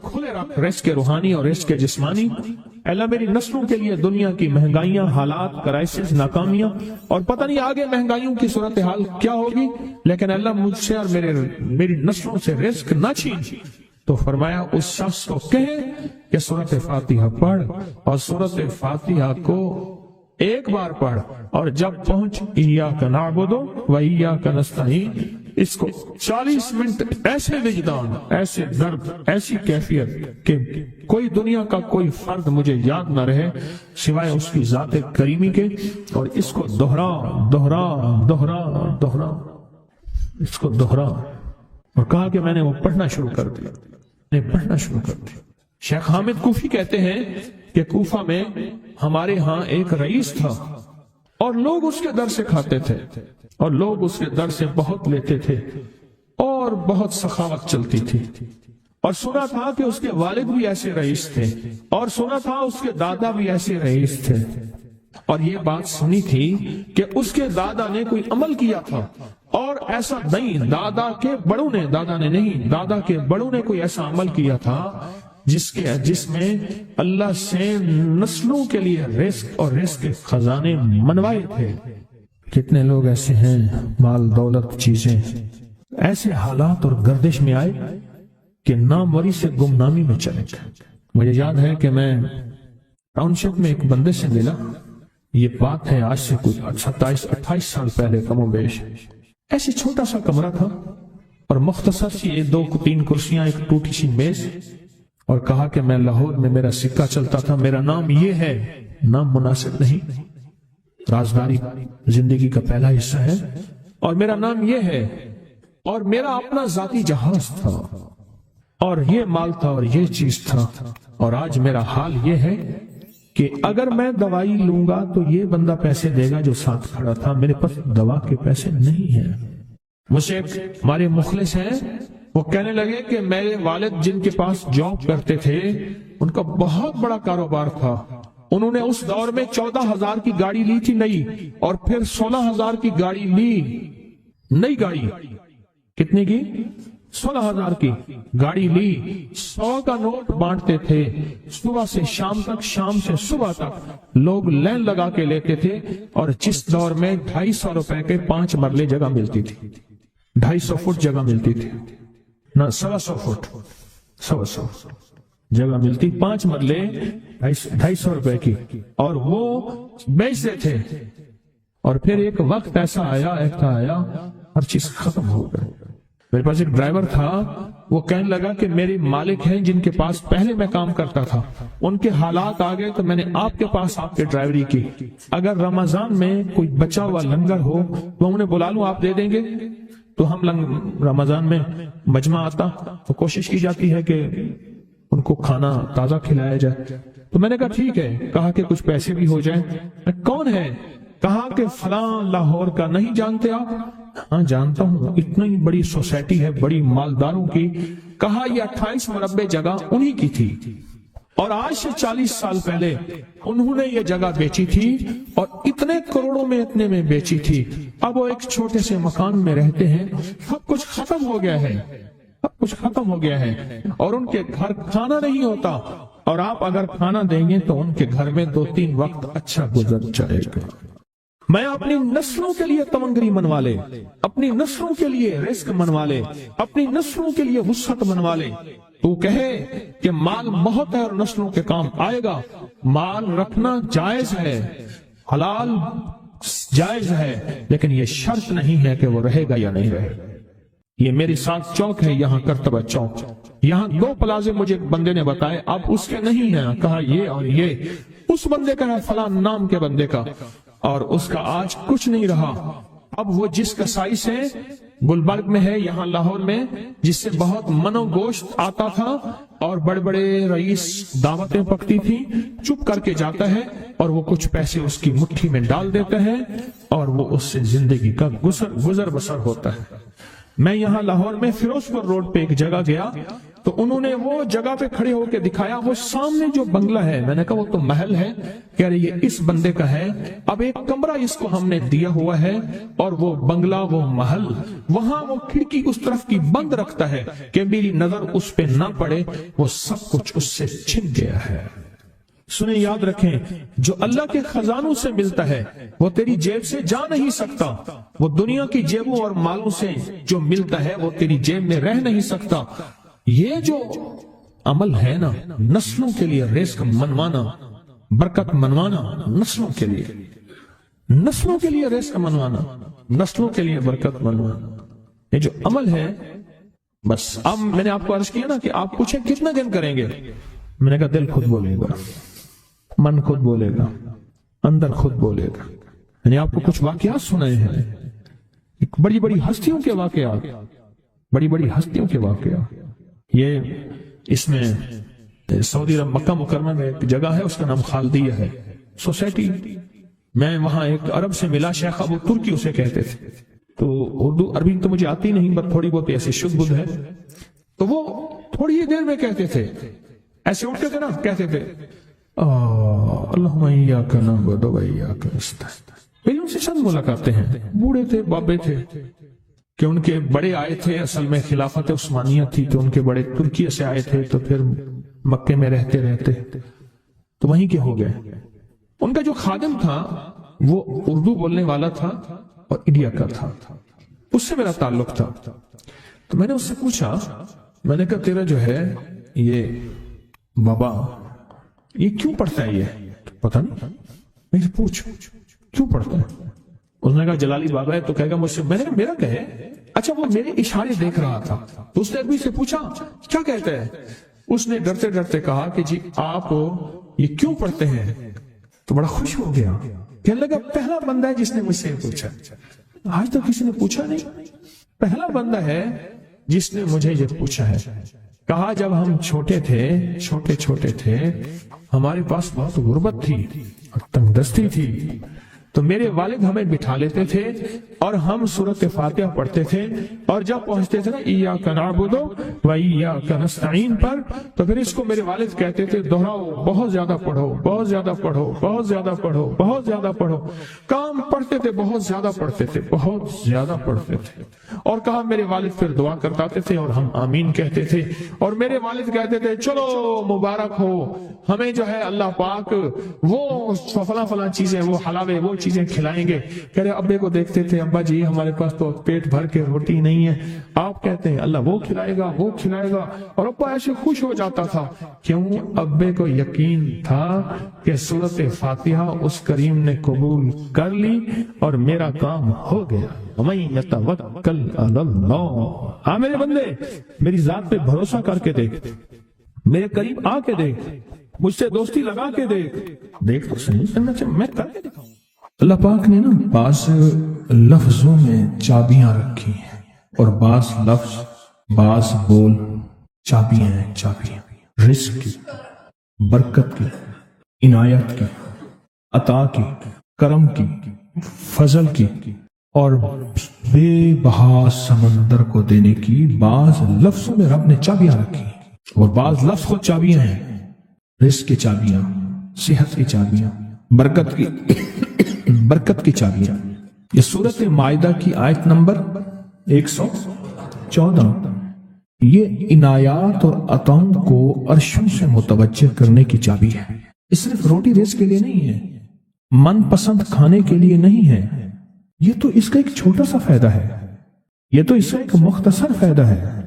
کھلے رکھ، رزق روحانی اور رزق جسمانی۔ اللہ میری نسلوں کے لیے دنیا کی مہنگائیاں، حالات، کرائسس، ناکامیاں، اور پتہ نہیں آگے مہنگائیوں کی صورتحال کیا ہوگی، لیکن اللہ مجھ سے اور میری نسلوں سے رزق نہ چھین۔ تو فرمایا اس شخص کو کہے کہ سورۃ فاتحہ پڑھ، اور سورۃ فاتحہ کو ایک بار پڑھ، اور جب پہنچ ایاک نعبد و ایاک نستعین، اس کو 40 منٹ ایسے وجدان، ایسے درد، ایسی کیفیت کہ کوئی دنیا کا کوئی فرد مجھے یاد نہ رہے سوائے اس کی ذات کریمی کے، اور اس کو دہرا دہرا دہرا دہرا، اس کو دہرا۔ اور کہا کہ میں نے وہ پڑھنا شروع کر دیا، پڑھنا شروع کر دیا۔ شیخ حامد کوفی کہتے ہیں کہ کوفہ میں ہمارے ہاں ایک رئیس تھا، اور لوگ اس کے در سے کھاتے تھے، اور لوگ اس کے در سے بہت لیتے تھے، اور بہت سخاوت چلتی تھی۔ اور سنا تھا کہ اس کے والد بھی ایسے رئیس تھے، اور سنا تھا اس کے دادا بھی ایسے رئیس تھے، اور یہ بات سنی تھی کہ اس کے دادا نے کوئی عمل کیا تھا، اور ایسا نہیں، دادا کے بڑوں نے کوئی ایسا عمل کیا تھا جس میں اللہ سے نسلوں کے لیے رزق اور رزق کے خزانے منوائے تھے۔ کتنے لوگ ایسے ہیں، مال دولت چیزیں، ایسے حالات اور گردش میں آئے کہ ناموری سے گمنامی میں چلے گئے۔ مجھے یاد ہے کہ میں ٹاؤن شپ میں ایک بندے سے ملا، یہ بات ہے آج سے کچھ 27-28 سال پہلے کم و بیش۔ ایسے چھوٹا سا کمرہ تھا، اور مختصر سی 2-3 کرسیاں، ایک ٹوٹی سی میز، اور کہا کہ میں لاہور میں میرا سکہ چلتا تھا، میرا نام یہ ہے، نام مناسب نہیں، رازداری زندگی کا پہلا حصہ ہے، اور میرا نام یہ ہے، اور میرا اپنا ذاتی جہاز تھا، اور یہ مال تھا، اور یہ چیز تھا، اور آج میرا حال یہ ہے کہ اگر میں دوائی لوں گا تو یہ بندہ پیسے دے گا جو ساتھ کھڑا تھا، میرے پاس دوا کے پیسے نہیں ہیں۔ مجھے ہمارے مخلص ہیں، وہ کہنے لگے کہ میرے والد جن کے پاس جاب کرتے تھے ان کا بہت بڑا کاروبار تھا، انہوں نے اس دور میں 14,000 کی گاڑی لی تھی نئی، اور پھر 16,000 کی گاڑی لی، نئی گاڑی، کتنے کی؟ 16,000 کی گاڑی لی، 100 کا نوٹ بانٹتے تھے، صبح سے شام تک، شام سے صبح تک لوگ لین لگا کے لیتے تھے، اور جس دور میں 250 روپے کے 5 مرلے جگہ ملتی تھی، 250 فٹ جگہ ملتی تھی، نہ 125 فٹ، 125 جگہ ملتی، 5 مرلے 250 روپے کی، اور وہ بیچتے تھے۔ اور پھر ایک وقت ایسا آیا ہر چیز ختم ہو گئی۔ میرے پاس ایک ڈرائیور تھا، وہ کہنے لگا کہ میرے مالک ہیں جن کے پاس پہلے میں کام کرتا تھا، ان کے حالات آ گئے تو میں نے آپ کے پاس آپ کے ڈرائیوری کی، اگر رمضان میں کوئی بچا ہوا لنگر ہو تو انہیں بلا لوں، آپ دے دیں گے؟ تو ہم رمضان میں مجمع آتا تو کوشش کی جاتی ہے کہ ان کو کھانا تازہ کھلایا جائے۔ تو میں نے کہا ٹھیک ہے، کہا کہ کچھ پیسے بھی ہو جائیں۔ کون ہے؟ کہا کہ فلاں لاہور کا، نہیں جانتے آپ؟ ہاں جانتا ہوں، اتنی بڑی سوسائٹی ہے، بڑی مالداروں کی۔ کہا یہ 28 مربع جگہ انہی کی تھی، اور آج سے 40 سال پہلے انہوں نے یہ جگہ بیچی تھی، اور اتنے کروڑوں میں اتنے میں بیچی تھی۔ اب وہ ایک چھوٹے سے مکان میں رہتے ہیں، سب کچھ ختم ہو گیا ہے، سب کچھ ختم ہو گیا ہے، اور ان کے گھر کھانا نہیں ہوتا، اور آپ اگر کھانا دیں گے تو ان کے گھر میں 2-3 وقت اچھا گزر جائے گا۔ میں اپنی نسلوں کے لیے تمنگری منوا لے، اپنی نسلوں کے لیے رزق منوا لے، اپنی نسلوں کے لیے وسعت منوا لے۔ تو کہے کہ مال بہت ہے اور نسلوں کے کام آئے گا، مال رکھنا جائز ہے، حلال جائز ہے، لیکن یہ شرط نہیں ہے کہ وہ رہے گا یا نہیں رہے گا۔ یہ میری ساتھ چوک ہے، یہاں کرتبہ چوک، یہاں 2 پلازے مجھے بندے نے بتائے، اب اس کے نہیں ہیں، کہا یہ اور یہ اس بندے کا ہے، فلاں نام کے بندے کا، اور اس کا آج کچھ نہیں رہا۔ اب وہ جس کسائی سے گلبرگ میں ہے، یہاں لاہور میں، جس سے بہت منو گوشت آتا تھا اور بڑے بڑے رئیس دعوتیں پکتی تھی، چپ کر کے جاتا ہے اور وہ کچھ پیسے اس کی مٹھی میں ڈال دیتا ہے اور وہ اس سے زندگی کا گزر بسر ہوتا ہے۔ میں یہاں لاہور میں فیروز پور روڈ پہ ایک جگہ گیا، تو انہوں نے وہ جگہ پہ کھڑے ہو کے دکھایا، وہ سامنے جو بنگلہ ہے، میں نے کہا وہ تو محل ہے، کہہ رہے یہ اس بندے کا ہے، اب ایک کمرہ اس کو ہم نے دیا ہوا ہے اور وہ بنگلہ، وہ محل، وہاں وہ کھڑکی اس طرف کی بند رکھتا ہے کہ میری نظر اس پہ نہ پڑے، وہ سب کچھ اس سے چھن گیا ہے۔ سنیں، یاد رکھیں، جو اللہ کے خزانوں سے ملتا ہے وہ تیری جیب سے جا نہیں سکتا، وہ دنیا کی جیبوں اور مالوں سے جو ملتا ہے وہ تیری جیب میں رہ نہیں سکتا۔ یہ جو عمل ہے نا، نسلوں کے لیے رزق منوانا، برکت منوانا، نسلوں کے لیے، نسلوں کے لیے رزق منوانا، نسلوں کے لیے برکت منوانا، یہ جو عمل ہے، بس اب میں نے آپ کو عرض کیا نا کہ آپ پوچھیں کتنے دن کریں گے، میں نے کہا دل خود بولے گا، من خود بولے گا، اندر خود بولے گا۔ یعنی آپ کو کچھ واقعات سنائے ہیں، بڑی بڑی ہستیوں کے واقعات، بڑی بڑی ہستیوں کے واقعات۔ یہ اس میں سعودی عرب مکہ مکرمہ میں ایک جگہ ہے، اس کا نام خالدیہ ہے سوسائٹی، میں وہاں ایک عرب سے ملا، شیخ ابو ترکی اسے کہتے تھے، تو اردو عربی تو مجھے آتی نہیں، بس تھوڑی بہت ایسی شد بدھ ہے، تو وہ تھوڑی ہی دیر میں کہتے تھے، ایسے اٹھتے تھے نا، کہتے تھے اللہم ایاک نعبد و ایاک نستعین۔ پھر ان سے چند ملاقاتیں ہیں، بوڑھے تھے، بابے تھے، کہ ان کے بڑے آئے تھے، اصل میں خلافت عثمانیہ تھی تو ان کے بڑے ترکیہ سے آئے تھے، تو پھر مکے میں رہتے رہتے تو وہیں کے ہو گئے۔ ان کا جو خادم تھا وہ اردو بولنے والا تھا اور انڈیا کا تھا، اس سے میرا تعلق تھا، تو میں نے اس سے پوچھا، میں نے کہا تیرا جو ہے یہ بابا یہ کیوں پڑھتا ہے؟ یہ پتہ نہیں، میں پوچھ کیوں پڑھتا ہے؟ اس نے کہا جلالی بابا ہے تو کہے گا مجھ سے، میں نے کہا میرا کہے، اچھا وہ میرے اشارے دیکھ رہا تھا، تو اس نے ابھی سے پوچھا کیا کہتا ہے؟ اس نے ڈرتے ڈرتے کہا کہ جی آپ یہ کیوں پڑھتے ہیں؟ تو بڑا خوش ہو گیا، کہنے لگا پہلا بندہ ہے جس نے مجھ سے پوچھا، آج تک کسی نے پوچھا نہیں، پہلا بندہ ہے جس نے مجھے یہ پوچھا ہے۔ کہا جب ہم چھوٹے تھے ہمارے پاس بہت غربت تھی اور تنگ دستی تھی، تو میرے والد ہمیں بٹھا لیتے تھے اور ہم سورۃ فاتحہ پڑھتے تھے، اور جب پہنچتے تھے نا ایاک نعبد و ایاک نستعین پر، تو پھر اس کو میرے والد کہتے تھے دہراؤ، بہت زیادہ پڑھو، بہت زیادہ پڑھو، بہت زیادہ پڑھو، بہت زیادہ پڑھو۔ کام پڑھتے تھے، بہت زیادہ پڑھتے تھے، بہت زیادہ پڑھتے تھے، اور کہا میرے والد پھر دعا کرتاتے تھے اور ہم آمین کہتے تھے، اور میرے والد کہتے تھے چلو مبارک ہو، ہمیں جو ہے اللہ پاک وہ فلاں چیزیں، وہ حلاوے، وہ چیزیں کھلائیں گے۔ کہہ رہے ابے کو دیکھتے تھے، ابا جی ہمارے پاس تو پیٹ بھر کے روٹی نہیں ہے، آپ کہتے ہیں اللہ وہ کھلائے گا، وہ کھلائے گا، اور ابا ایسے خوش ہو جاتا تھا۔ کیوں؟ ابے کو یقین تھا کہ سورۃ فاتحہ اس کریم نے قبول کر لی اور میرا کام ہو گیا۔ وَمَن يَتَوَكَّلْ عَلَى اللَّهِ، ہاں میرے بندے میری ذات پہ بھروسہ کر کے دیکھ، میرے قریب آ کے دیکھ، مجھ سے دوستی لگا کے دیکھ تو صحیح، میں کر کے دکھاؤں۔ اللہ پاک نے نا بعض لفظوں میں چابیاں رکھی ہیں، اور بعض لفظ، بعض بول چابیاں ہیں، چابیاں رزق کی، برکت کی، عنایت کی، عطا کی، کرم کی، فضل کی، اور بے بہا سمندر کو دینے کی بعض لفظوں میں رب نے چابیاں رکھی ہیں، اور بعض لفظ خود چابیاں ہیں، رزق کی چابیاں، صحت کی چابیاں، برکت کی چابیاں۔ یہ سورۃ مائدہ کی آیت نمبر 114، یہ عنایات اور عطاؤں کو عرشوں سے متوجہ کرنے کی چابی ہے۔ یہ صرف روٹی رزق کے لیے نہیں ہے، من پسند کھانے کے لیے نہیں ہے، یہ تو اس کا ایک چھوٹا سا فائدہ ہے، یہ تو اس کا ایک مختصر فائدہ ہے،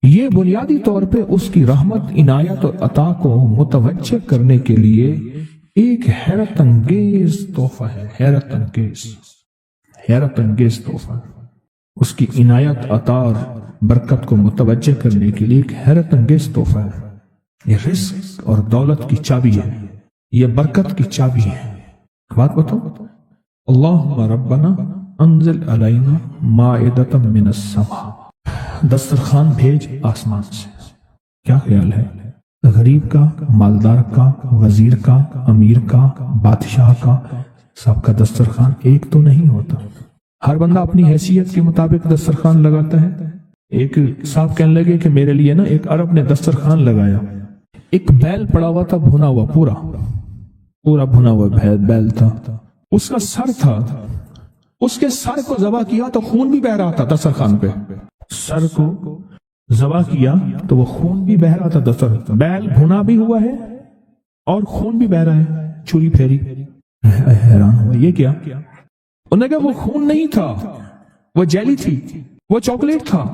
یہ بنیادی طور پہ اس کی رحمت، عنایت اور عطا کو متوجہ کرنے کے لیے ایک حیرت انگیز تحفہ ہے، حیرت انگیز تحفہ، اس کی عنایت، عطا اور برکت کو متوجہ کرنے کے لیے ایک حیرت انگیز تحفہ ہے۔ یہ رزق اور دولت کی چابی ہے، یہ برکت کی چابی ہے۔ بات بتاؤ، اللہم ربنا انزل علینا مائدۃ من السماء، دسترخوان بھیج آسمان سے۔ کیا خیال ہے؟ غریب کا، مالدار کا، وزیر کا، امیر کا، بادشاہ کا، سب کا دسترخوان ایک تو نہیں ہوتا، ہر بندہ اپنی حیثیت کے مطابق دسترخوان لگاتا ہے۔ ایک صاحب کہنے لگے کہ میرے لیے نا ایک عرب نے دسترخوان لگایا، ایک بیل پڑا ہوا تھا بھنا ہوا، پورا بھنا ہوا بیل تھا، اس کا سر تھا، اس کے سر کو ذبح کیا تو خون بھی بہ رہا تھا دسترخوان پہ، سر کو ذبح کیا تو وہ خون بھی بہ رہا تھا دسترخوان، بیل بھنا بھی ہوا ہے اور خون بھی بہ رہا ہے، چھری پھیری، حیران ہوا یہ کیا؟ انہوں نے کہا وہ خون نہیں تھا، وہ جیلی تھی، وہ چاکلیٹ تھا،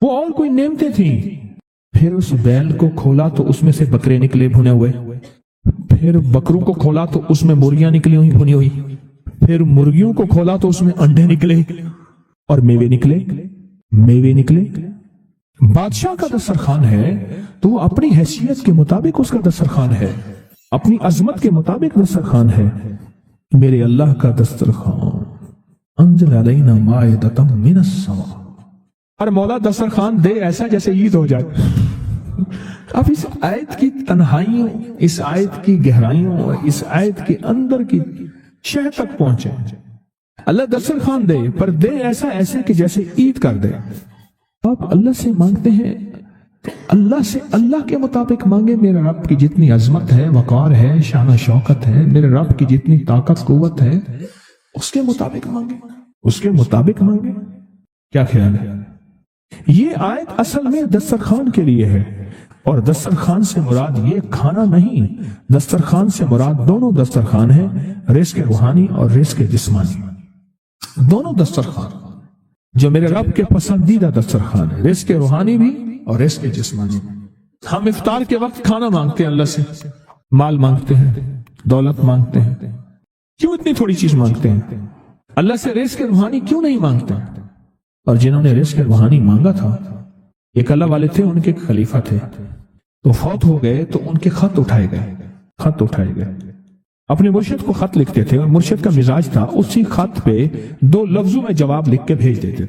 وہ اور کوئی نعمتیں تھیں۔ پھر اس بیل کو کھولا تو اس میں سے بکرے نکلے بھنے ہوئے، پھر بکروں کو کھولا تو اس میں مرغیاں نکلی ہوئی بھنی ہوئی، پھر مرغیوں کو کھولا تو اس میں انڈے نکلے اور میوے نکلے۔ بادشاہ کا دسترخوان ہے تو وہ اپنی حیثیت کے مطابق اس کا دسترخوان ہے، اپنی عظمت کے مطابق دسترخوان ہے۔ میرے اللہ کا دسترخوان انزل علینا مائدۃ من السماء، اور مولا دسترخوان دے ایسا جیسے عید ہو جائے۔ اب اس آیت کی تنہائیوں، اس آیت کی گہرائیوں، اس آیت کے اندر کی شہ تک پہنچے۔ اللہ دسترخوان دے پر دے ایسا کہ جیسے عید کر دے۔ آپ اللہ سے مانگتے ہیں تو اللہ سے اللہ کے مطابق مانگے۔ میرے رب کی جتنی عظمت ہے، وقار ہے، شان و شوکت ہے، میرے رب کی جتنی طاقت قوت ہے، اس کے مطابق مانگے۔ کیا خیال ہے؟ یہ آیت اصل میں دسترخوان کے لیے ہے، اور دسترخوان سے مراد یہ کھانا نہیں، دسترخوان سے مراد دونوں دسترخوان ہیں، رزق روحانی اور رزق جسمانی، دونوں دسترخوان جو میرے رب کے پسندیدہ دسترخوان ہے، رزق روحانی بھی اور رزق جسمانی بھی۔ ہم افطار کے وقت کھانا مانگتے ہیں اللہ سے، مال مانگتے ہیں، دولت مانگتے ہیں، کیوں اتنی تھوڑی چیز مانگتے ہیں؟ اللہ سے رزق روحانی کیوں نہیں مانگتے؟ اور جنہوں نے رزق روحانی مانگا تھا، ایک اللہ والے تھے، ان کے ایک خلیفہ تھے، تو فوت ہو گئے تو ان کے خط اٹھائے گئے، اپنے مرشد کو خط لکھتے تھے، اور مرشد کا مزاج تھا اسی خط پہ 2 لفظوں میں جواب لکھ کے بھیج دیتے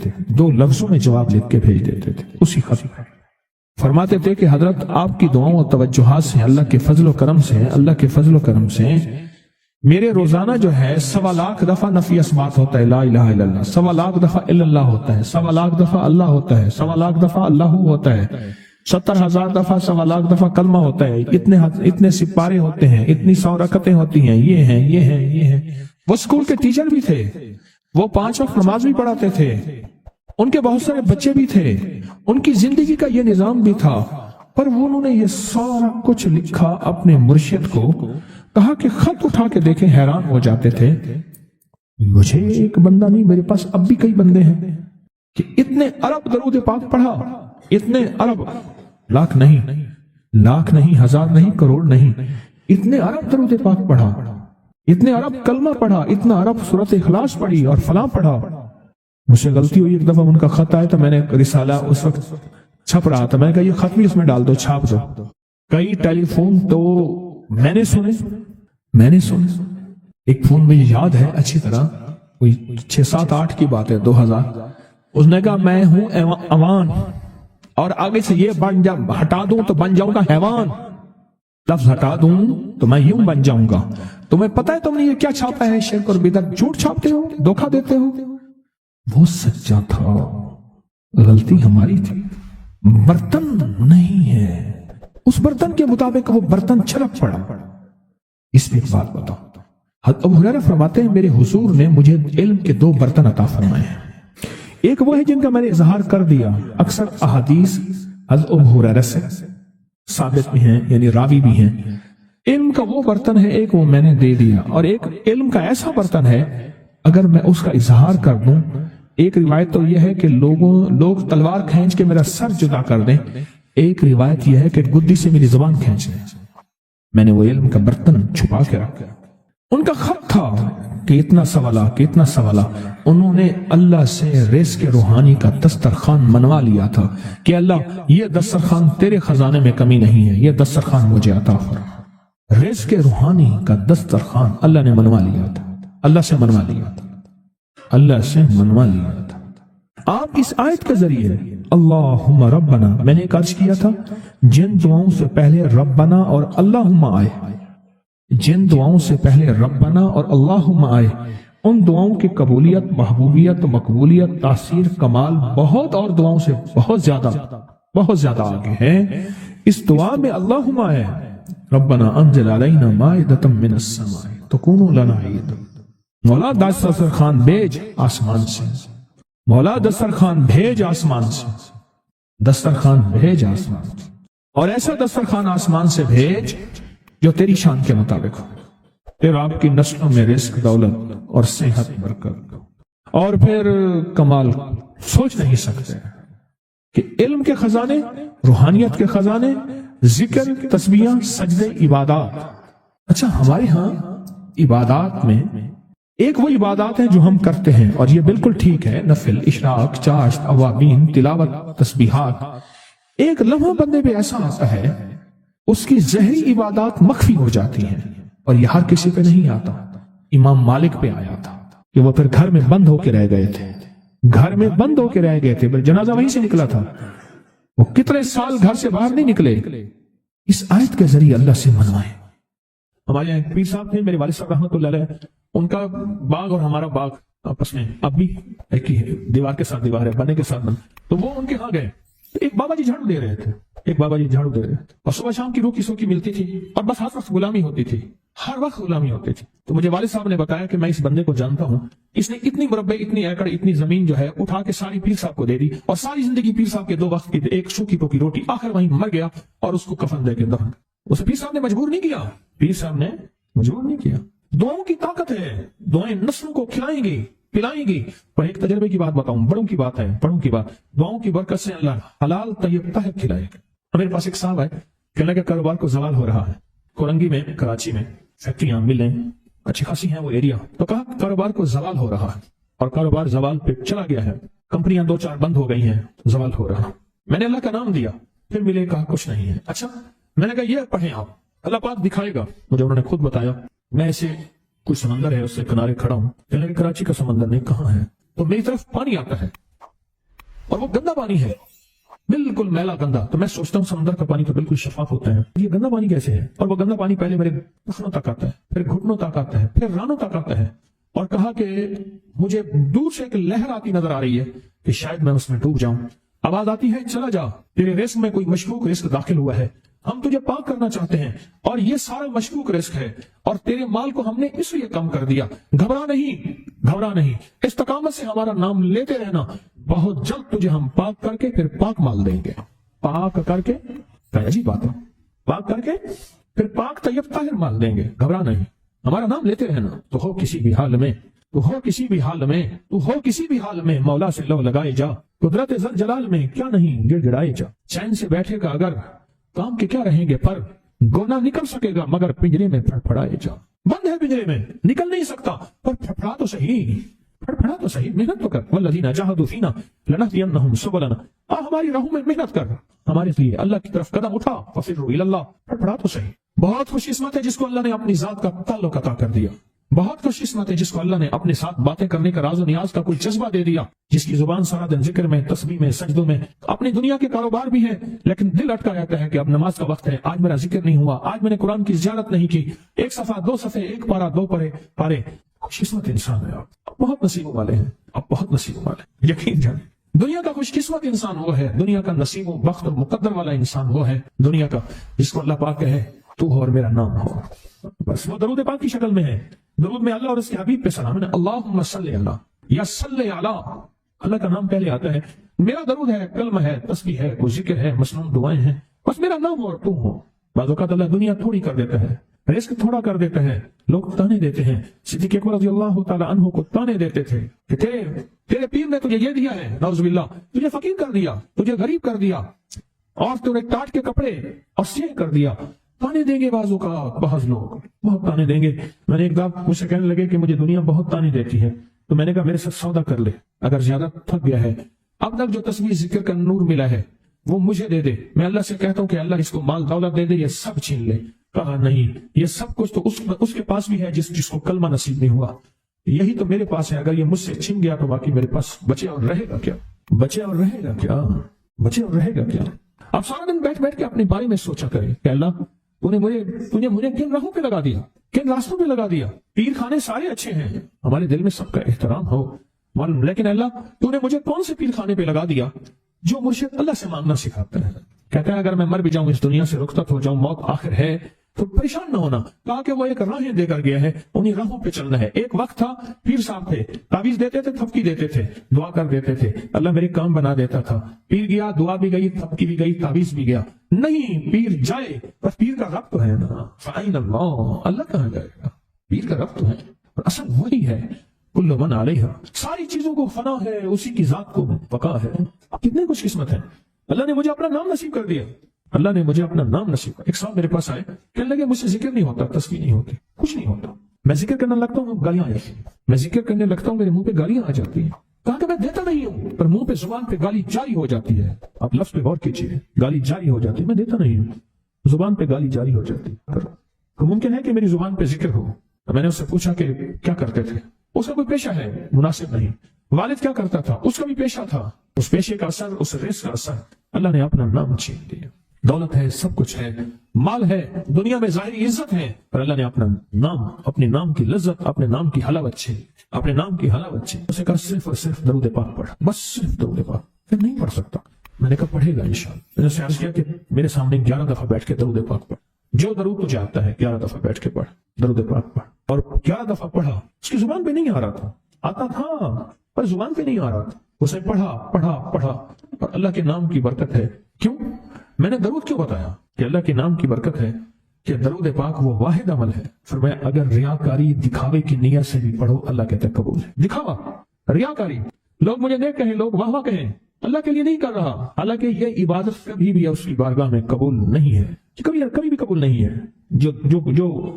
تھے، اسی خط پہ فرماتے تھے کہ حضرت آپ کی دعاؤں اور توجہات سے، اللہ کے فضل و کرم سے میرے روزانہ جو ہے 1.25 لاکھ دفعہ نفی اثبات ہوتا ہے، لا الہ الا اللہ، 1.25 لاکھ دفعہ الا اللہ ہوتا ہے، 1.25 لاکھ دفعہ اللہ ہوتا ہے، 1.25 لاکھ دفعہ اللہ ہوتا ہے، 70,000 دفعہ 1.25 لاکھ دفعہ کلمہ ہوتا ہے، اتنے سپارے ہوتے ہیں، اتنی 100 رکعتیں ہوتی ہیں، یہ ہیں۔ وہ اسکول کے ٹیچر بھی تھے، وہ 5 وقت نماز بھی پڑھاتے تھے، ان کے بہت سارے بچے بھی تھے، ان کی زندگی کا یہ نظام بھی تھا، پر انہوں نے یہ سارا کچھ لکھا اپنے مرشد کو، کہا کہ خط اٹھا کے دیکھیں، حیران ہو جاتے تھے، مجھے ایک بندہ نہیں، میرے پاس اب بھی کئی بندے ہیں کہ اتنے ارب درود پاک پڑھا، اتنے ارب، لاکھ نہیں، ہزار نہیں، کروڑ نہیں، اتنے ارب درود پاک پڑھا، اتنے ارب کلمہ پڑھا، اتنا ارب سورۃ اخلاص پڑھی اور فلاں پڑھا۔ مجھ سے غلطی ہوئی، ایک دفعہ ان کا خط آیا تو میں نے رسالہ اس وقت چھپ رہا تھا، میں نے کہا یہ خط بھی اس میں ڈال دو، چھاپ دو۔ کئی ٹیلی فون تو میں نے سنے، ایک فون مجھے یاد ہے اچھی طرح، کوئی 6 7 8 کی بات ہے، 2000، اس نے کہا میں ہوں اوان، اور آگے سے یہ ہٹا دوں تو بن جاؤں گا حیوان، لفظ ہٹا دوں تو میں یوں بن جاؤں گا۔ تمہیں پتہ ہے تم نے یہ کیا چھاپا ہے؟ شرک اور بدعت، جھوٹ چھاپتے ہو، دھوکہ دیتے ہو۔ وہ سچا تھا، غلطی ہماری تھی، برتن نہیں ہے، اس برتن کے مطابق وہ برتن چھلک پڑا۔ اس میں ایک بات بتاؤ، حضرت ابو ہریرہ فرماتے ہیں میرے حضور نے مجھے علم کے 2 برتن عطا فرمائے ہیں، ایک وہ ہے جن کا میں نے اظہار کر دیا، اکثر احادیث حضرت ابو ہریرہ سے ثابت بھی ہیں، یعنی راوی بھی ہیں، علم کا وہ برتن ہے، ایک وہ میں نے دے دیا، اور ایک علم کا ایسا برتن ہے اگر میں اس کا اظہار کر دوں، ایک روایت تو یہ ہے کہ لوگ تلوار کھینچ کے میرا سر جدا کر دیں، ایک روایت یہ ہے کہ گدی سے میری زبان کھینچ لیں۔ میں نے وہ علم کا برتن چھپا کے رکھا۔ ان کا خط تھا کہ اتنا سوالا، انہوں نے اللہ سے رزق روحانی کا دسترخوان منوا لیا تھا کہ اللہ یہ دسترخوان تیرے خزانے میں کمی نہیں ہے، یہ دسترخوان مجھے عطا فرما۔ رزق روحانی کا دسترخوان اللہ نے منوا لیا تھا، اللہ سے منوا لیا تھا۔ آپ اس آیت کے ذریعے اللہم ربنا، میں نے ایک عرض کیا تھا جن دعاؤں سے پہلے ربنا اور اللہم آئے، جن دعاؤں سے پہلے ربنا اور اللہم آئے، ان دعاؤں کی قبولیت، محبوبیت، مقبولیت، تاثیر، کمال بہت اور دعاؤں سے بہت زیادہ آگے ہے۔ اس دعا میں اللہم ہے ربنا انزل علینا مائدۃ من السماء تکون لنا عید، مولا دسترخوان بھیج آسمان سے، مولا دسترخوان بھیج آسمان سے، دسترخوان بھیج آسمان سے، اور ایسا دسترخوان آسمان سے بھیج جو تیری شان کے مطابق ہو، پھر آپ کی نسلوں میں رزق، دولت اور صحت، برکت، اور پھر کمال سوچ نہیں سکتے کہ علم کے خزانے، روحانیت کے خزانے، ذکر، تسبیح، سجدے، عبادات۔ اچھا، ہمارے ہاں عبادات میں ایک وہ عبادات ہیں جو ہم کرتے ہیں اور یہ بالکل ٹھیک ہے، نفل، اشراق، چاشت، اوابین، تلاوت، تسبیحات۔ ایک لمحہ بندے پہ ایسا آتا ہے اس کی ظاہری عبادات مخفی ہو جاتی ہیں، اور یہ ہر کسی پہ نہیں آتا۔ امام مالک پہ آیا تھا کہ وہ پھر گھر میں بند ہو کے رہ گئے تھے، گھر میں بند ہو کے رہ گئے تھے، جنازہ وہیں سے نکلا تھا، وہ کتنے سال گھر سے باہر نہیں نکلے۔ اس آیت کے ذریعے اللہ سے منوائے۔ ہمارے یہاں پیر صاحب تھے، میرے والد صاحب رحمۃ اللہ علیہ، ان کا باغ اور ہمارا باغ آپس میں اب بھی ایک ہی ہے، دیوار کے ساتھ دیوار ہے، بنے کے ساتھ بن۔ تو وہ ان کے ہاں گئے، ایک بابا جی جھاڑو دے رہے تھے، اور صبح شام کی روکی سوکی ملتی تھی، اور بس ہر وقت غلامی ہوتی تھی، ہر وقت غلامی ہوتی تھی۔ تو مجھے والد صاحب نے بتایا کہ میں اس بندے کو جانتا ہوں، اس نے اتنی مربع، اتنی ایکڑ، اتنی زمین جو ہے اٹھا کے ساری پیر صاحب کو دے دی، اور ساری زندگی پیر صاحب کے 2 وقت کی ایک سوکھی پوکی روٹی، آخر وہیں مر گیا اور اس کو کفن دے کے دفن۔ اسے پیر صاحب نے مجبور نہیں کیا، پیر صاحب نے مجبور نہیں کیا۔ دعاؤں کی طاقت ہے، دعائیں نسلوں کو کھلائیں گی، پلائیں گی۔ اور ایک تجربے کی بات بتاؤں، بڑوں کی بات ہے، بڑوں کی بات، دعاؤں کی برکت سے اللہ حلال طیب طاہر کھلائے گا۔ میرے پاس ایک صاحب ہے، کہنے کا کاروبار کو زوال ہو رہا ہے، کورنگی میں، کراچی میں فیکٹریاں، ملیں اچھی خاصی ہیں وہ ایریا، تو کہا کاروبار کو زوال ہو رہا ہے، اور کاروبار زوال پہ چلا گیا ہے، کمپنیاں 2-4 بند ہو گئی ہیں، زوال ہو رہا۔ میں نے اللہ کا نام دیا، پھر ملے، کہا کچھ نہیں ہے۔ اچھا، میں نے کہا یہ پڑھیں آپ، اللہ پاک دکھائے گا مجھے۔ انہوں نے خود بتایا، میں ایسے کوئی سمندر ہے اس سے کنارے کھڑا ہوں، کہنے لگے کراچی کا سمندر نہیں، کہاں ہے؟ تو میری طرف پانی آتا ہے اور وہ گندا پانی ہے، بالکل میلا گندا۔ تو میں سوچتا ہوں سمندر کا پانی تو بالکل شفاف ہوتا ہے، یہ گندا پانی کیسے ہے؟ اور وہ گندا پانی پہلے میرے ٹخنوں تک آتا ہے، پھر گھٹنوں تک آتا ہے، پھر رانوں تک آتا ہے۔ اور کہا کہ مجھے دور سے ایک لہر آتی نظر آ رہی ہے کہ شاید میں اس میں ڈوب جاؤں۔ آواز آتی ہے چلا جا، تیرے رزق میں کوئی مشکوک رزق داخل ہوا ہے، ہم تجھے پاک کرنا چاہتے ہیں، اور یہ سارا مشکوک رزق ہے، اور تیرے مال کو ہم نے اس لیے کم کر دیا۔ گھبرا نہیں، استقامت سے ہمارا نام لیتے رہنا، بہت جلد تجھے ہم پاک کر کے پھر پاک مال دیں گے۔ پاک کر کے، عجیب بات ہے، پاک کر کے پھر پاک طیب طاہر مال دیں گے۔ گھبرا نہیں، ہمارا نام لیتے رہنا، تو ہو کسی بھی حال میں، مولا سے لو لگائے جا، قدرت ذل جلال میں کیا نہیں گڑ گڑائے جا۔ چین سے بیٹھے گا اگر کام کے کیا رہیں گے پر، گونا نکل سکے گا مگر پنجرے میں پھڑپھڑائے جا۔ بند ہے پنجرے میں، نکل نہیں سکتا، پر پھڑپھڑا تو صحیح، محنت تو کر۔ والذین جاہدوا فینا لنہدینہم سبلنا، ہماری راہوں میں محنت کر، ہمارے لیے اللہ کی طرف قدم اٹھا، ففروا الی اللہ، پھڑپھڑا تو صحیح۔ بہت خوش قسمت ہے جس کو اللہ نے اپنی ذات کا تعلق عطا کر دیا، بہت خوش قسمت ہے جس کو اللہ نے اپنے ساتھ باتیں کرنے کا راز و نیاز کا کوئی جذبہ دے دیا، جس کی زبان سارا دن ذکر میں، تسبیح میں، سجدوں میں، اپنی دنیا کے کاروبار بھی ہے لیکن دل اٹکا رہتا ہے کہ اب نماز کا وقت ہے، آج میرا ذکر نہیں ہوا، آج میں نے قرآن کی زیارت نہیں کی، 1 صفحہ 2 صفحے، 1 پارہ 2 پارے۔ خوش قسمت انسان ہے آپ، بہت نصیبوں والے ہیں آپ، بہت نصیبوں والے، یقین جانیں۔ دنیا کا خوش قسمت انسان وہ ہے، دنیا کا نصیب و بخت اور مقدر والا انسان وہ ہے دنیا کا جس کو اللہ پاک کہے تو ہو اور میرا نام ہو، بس وہ درود پاک کی شکل میں ہے۔ درود میں اللہ اور اس کے حبیب پہ سلام ہے، اللہم صلی اللہ یا صلی علی، اللہ کا نام پہلے آتا ہے۔ میرا درود ہے، کلمہ ہے، تسبیح ہے، کوئی ذکر ہے، مسنون دعائیں ہیں، بس میرا نام اور تم ہو۔ بعض اوقات اللہ دنیا تھوڑی کر دیتا ہے، رزق تھوڑا کر دیتا ہے، لوگ تانے دیتے ہیں۔ صدیق اکبر رضی اللہ تعالی عنہ کو تانے دیتے تھے کہ تیرے پیر نے تجھے یہ دیا ہے، نعوذ باللہ، تجھے فقیر کر دیا، تجھے غریب کر دیا، اور تجھے ٹاٹ کے کپڑے اور سیہ کر دیا۔ تانے دیں گے بعض اوقات، بعض لوگ بہت تانے دیں گے۔ میں نے ایک دفعہ مجھ سے کہنے لگے کہ مجھے دنیا بہت تانے دیتی ہے، تو میں نے کہا میرے ساتھ سودا کر لے، اگر زیادہ تھک گیا ہے، اب تک جو تسبیح ذکر کا نور ملا ہے وہ مجھے دے دے، میں اللہ سے کہتا ہوں کہ اللہ اس کو مال دولت دے دے، یہ سب چھین لے۔ کہا نہیں، یہ سب کچھ تو اس کے پاس بھی ہے جس کو کلمہ نصیب نہیں ہوا، یہی تو میرے پاس ہے، اگر یہ مجھ سے چھن گیا تو باقی میرے پاس بچے اور رہے گا کیا؟ اب سارا دن بیٹھ کے اپنے بارے میں سوچا کرے کہ اللہ تو نے مجھے کن راہوں پہ لگا دیا، کن راستوں پہ لگا دیا. پیر خانے سارے اچھے ہیں, ہمارے دل میں سب کا احترام ہو معلوم, لیکن اللہ تو نے مجھے کون سے پیر خانے پہ لگا دیا جو مرشد اللہ سے مانگنا سکھاتا ہے. کہتا ہے اگر میں مر بھی جاؤں, اس دنیا سے رخصت ہو جاؤں, موت آخر ہے, تو پریشان نہ ہونا. کہا کہ وہ ایک راہیں دے کر گیا ہے, انہیں راہوں پہ چلنا ہے. ایک وقت تھا پیر صاحب تھے, تعویذ دیتے تھے, تھپکی دیتے تھے, دعا کر دیتے تھے, اللہ میرے کام بنا دیتا تھا. پیر گیا, دعا بھی گئی, تھپکی بھی گئی, تعویذ بھی گیا. نہیں, پیر جائے بس پیر کا رب تو ہے نا. فَأَيْنَ اللَّهُ, اللہ کہاں جائے گا, پیر کا رب تو ہے, اور اصل وہی ہے. کل من علیہا, ساری چیزوں کو فنا ہے, اسی کی ذات کو بقا ہے. کتنے خوش قسمت ہیں, اللہ نے مجھے اپنا نام نصیب کر دیا. اللہ نے مجھے اپنا نام نصیب کر. ایک صاحب میرے پاس آئے, کہنے لگے مجھ سے ذکر نہیں ہوتا, تسبیح نہیں ہوتی, کچھ نہیں ہوتا. میں ذکر کرنے لگتا ہوں, گالیاں آ جاتی ہیں. میں ذکر کرنے لگتا ہوں, میرے منہ پہ گالیاں آ جاتی ہیں. کہا کہ میں دیتا نہیں ہوں, پر منہ پہ زبان پہ گالی جاری ہو جاتی ہے. آپ لفظ پہ غور کیجیے, گالی جاری ہو جاتی ہے. میں دیتا نہیں ہوں, زبان پہ گالی جاری ہو جاتی ہے. تو ممکن ہے کہ میری زبان پہ ذکر ہو. تو میں نے اس سے پوچھا کہ کیا کرتے تھے. اس کا کوئی پیشہ ہے, مناسب نہیں. والد کیا کرتا تھا, اس کا بھی پیشہ تھا. اس پیشے کا اثر, اس رزق کا اثر, اللہ نے اپنا نام چھین دیا. دولت ہے, سب کچھ ہے, مال ہے, دنیا میں ظاہری عزت ہے, پر اللہ نے اپنا نام, اپنے نام کی لذت, اپنے نام کی حلاوت چھین, اپنے نام کی حلاوت چھین. اسے کہا صرف اور صرف درود پاک پڑھ, بس صرف درود پاک. پھر نہیں پڑھ سکتا. میں نے کہا پڑھے گا انشاءاللہ. میں نے اسے عرض کیا کہ میرے سامنے 11 دفعہ بیٹھ کے درود پاک پڑھ. جو درود تجھے آتا ہے 11 دفعہ بیٹھ کے پڑھ, درود پاک پڑھ. اور 11 دفعہ پڑھا. اس کی زبان پہ نہیں آ رہا تھا, آتا تھا پر زبان پہ نہیں آ رہا تھا. اسے پڑھا پڑھا پڑھا, اور اللہ کے نام کی برکت ہے. کیوں میں نے درود کیوں بتایا کہ اللہ کے نام کی برکت ہے, کہ درود پاک وہ واحد عمل ہے. فرمایا اگر ریاکاری, دکھاوے کی نیت سے بھی پڑھو, اللہ کہتے قبول ہے. دکھاوا, ریاکاری, لوگ مجھے دیکھ کہیں, لوگ واہ واہ کہیں, اللہ کے لیے نہیں کر رہا. حالانکہ یہ عبادت کبھی بھی اس کی بارگاہ میں قبول نہیں ہے, کبھی بھی قبول نہیں ہے جو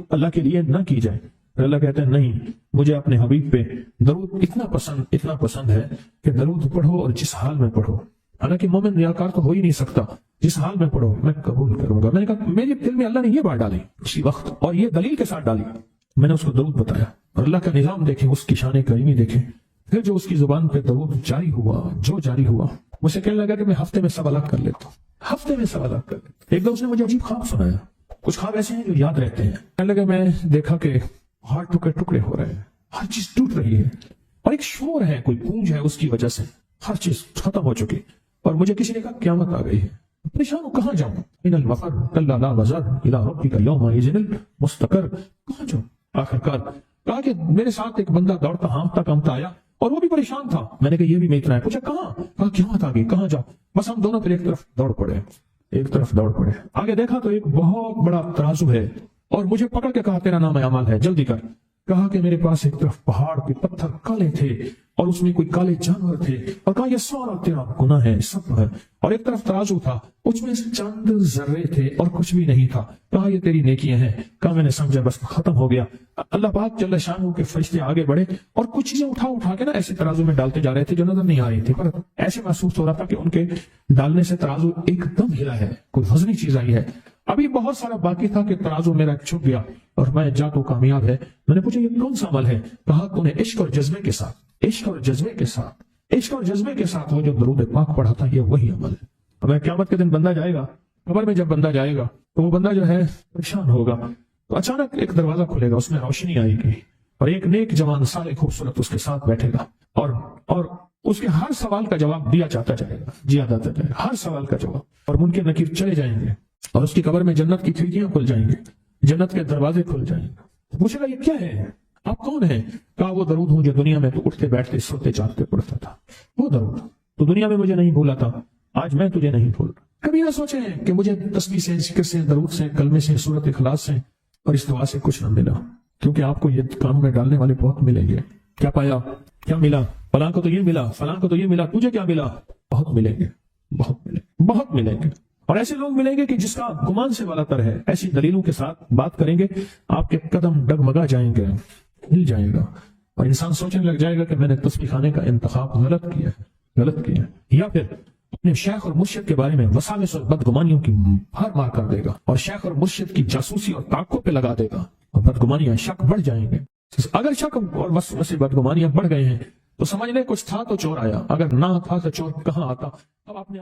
اللہ کے لیے نہ کی جائے. اللہ کہتے ہیں نہیں, مجھے اپنے حبیب پہ درود اتنا پسند ہے کہ درود پڑھو اور جس حال میں پڑھو. حالانکہ مومن ریاکار تو ہو ہی نہیں سکتا, جس حال میں پڑھو میں قبول کروں گا. میں نے کہا میرے دل میں اللہ نے یہ بات ڈالی اسی وقت, اور یہ دلیل کے ساتھ ڈالی. میں نے اس کو درود بتایا, اور اللہ کا نظام دیکھیں, اس کی شان کریمی دیکھیں. پھر جو اس کی زبان پہ درود جاری ہوا, مجھے کہنے لگا کہ میں ہفتے میں 1.25 لاکھ کر لیتا ہوں, ہفتے میں 1.25 لاکھ کر لیتا ہوں. ایک دو اس نے مجھے عجیب خواب سنایا. کچھ خواب ایسے ہیں جو یاد رہتے ہیں. کہنے لگا میں دیکھا کہ ہاتھ ٹکڑے ہو رہے ہیں, ہر چیز ٹوٹ رہی ہے, اور ایک شور ہے, کوئی گونج ہے, اس کی وجہ سے ہر چیز ختم ہو چکی. اور مجھے کسی نے کہا قیامت آ گئی ہے. پریشان ہوں, کہاں جاؤں؟ ان المفر کلا لا وزر الى ربک یومئذ المستقر. کہاں جاؤں؟ آخرکار کہا کہ میرے ساتھ ایک بندہ دوڑتا ہانپتا کامتا آیا, اور وہ بھی پریشان تھا. میں نے کہا یہ بھی میں اتنا ہے. پوچھا کہاں؟ کہا قیامت آ گئی, کہاں جاؤں؟ بس ہم دونوں پھر ایک طرف دوڑ پڑے. آگے دیکھا تو ایک بہت بڑا ترازو ہے, اور مجھے پکڑ کے کہا تیرا نام اعمال ہے, جلدی کر. کہا کہ میرے پاس ایک طرف پہاڑ کے پتھر کالے تھے, اور اس میں کوئی کالے جانور تھے, اور کہا یہ سارا تیرا گناہ ہے, سب ہے. اور ایک طرف ترازو تھا, اس میں چند ذرے تھے اور کچھ بھی نہیں تھا. کہا یہ تیری نیکیاں ہیں. کہا میں نے سمجھا, بس ختم ہو گیا. اللہ پاک جل شانہ کے فرشتے آگے بڑھے, اور کچھ چیزیں اٹھا کے نا ایسے ترازو میں ڈالتے جا رہے تھے جو نظر نہیں آ رہی تھی, پر ایسے محسوس ہو رہا تھا کہ ان کے ڈالنے سے ترازو ایک دم ہلا ہے, کوئی وزنی چیز آئی ہے. ابھی بہت سارا باقی تھا کہ ترازو میرا چھپ گیا, اور میں جا تو کامیاب ہے. میں نے پوچھا یہ کون سا عمل ہے؟ کہا تو نے عشق اور جذبے کے ساتھ وہ جو درود پاک پڑھا تھا, یہ وہی عمل ہے. اب قیامت کے دن بندہ جائے گا, قبر میں جب بندہ جائے گا تو وہ بندہ جو ہے پریشان ہوگا. تو اچانک ایک دروازہ کھلے گا, اس میں روشنی آئے گی, اور ایک نیک جوان سارے خوبصورت اس کے ساتھ بیٹھے گا, اور اس کے ہر سوال کا جواب دیا جاتا جائے گا, ہر سوال کا جواب. اور منکر نکیر چلے جائیں گے, اور اس کی قبر میں جنت کی کھڑکیاں کھل جائیں گے, جنت کے دروازے کھل جائیں گے. پوچھے گا یہ کیا ہے, آپ کون ہیں؟ کہا وہ درود ہوں جو دنیا میں تو اٹھتے بیٹھتے سوتے جاگتے پڑھتا تھا. وہ درود تو دنیا میں مجھے نہیں بھولا تھا, آج میں تجھے نہیں بھول رہا. کبھی نہ سوچیں کہ مجھے تسبیح سے, ذکر سے, درود سے, کلمے سے, سورت اخلاص سے اور اس دعا سے کچھ نہ ملا, کیونکہ آپ کو یہ کام میں ڈالنے والے بہت ملیں گے. کیا پایا, کیا ملا؟ فلاں کو تو یہ ملا, فلاں کو تو یہ ملا, تجھے کیا ملا؟ بہت ملیں گے. اور ایسے لوگ ملیں گے کہ جس کا گمان سے والا تر ہے. ایسی دلیلوں کے ساتھ بات کریں گے, آپ کے قدم ڈگمگا جائیں گے, ہل جائے گا, اور انسان سوچنے لگ جائے گا کہ میں نے تسبیح خانے کا انتخاب غلط کیا ہے. یا پھر اپنے شیخ اور مرشد کے بارے میں وساوس اور بدگمانیوں کی بھار مار کر دے گا, اور شیخ اور مرشد کی جاسوسی اور تعقب پہ لگا دے گا, اور بدگمانیاں, شک بڑھ جائیں گے. اگر شک اور وسوسے بدگمانیاں بڑھ گئے ہیں تو سمجھ لیں کچھ تھا تو چور آیا, اگر نہ تھا تو چور کہاں آتا. اب آپ نے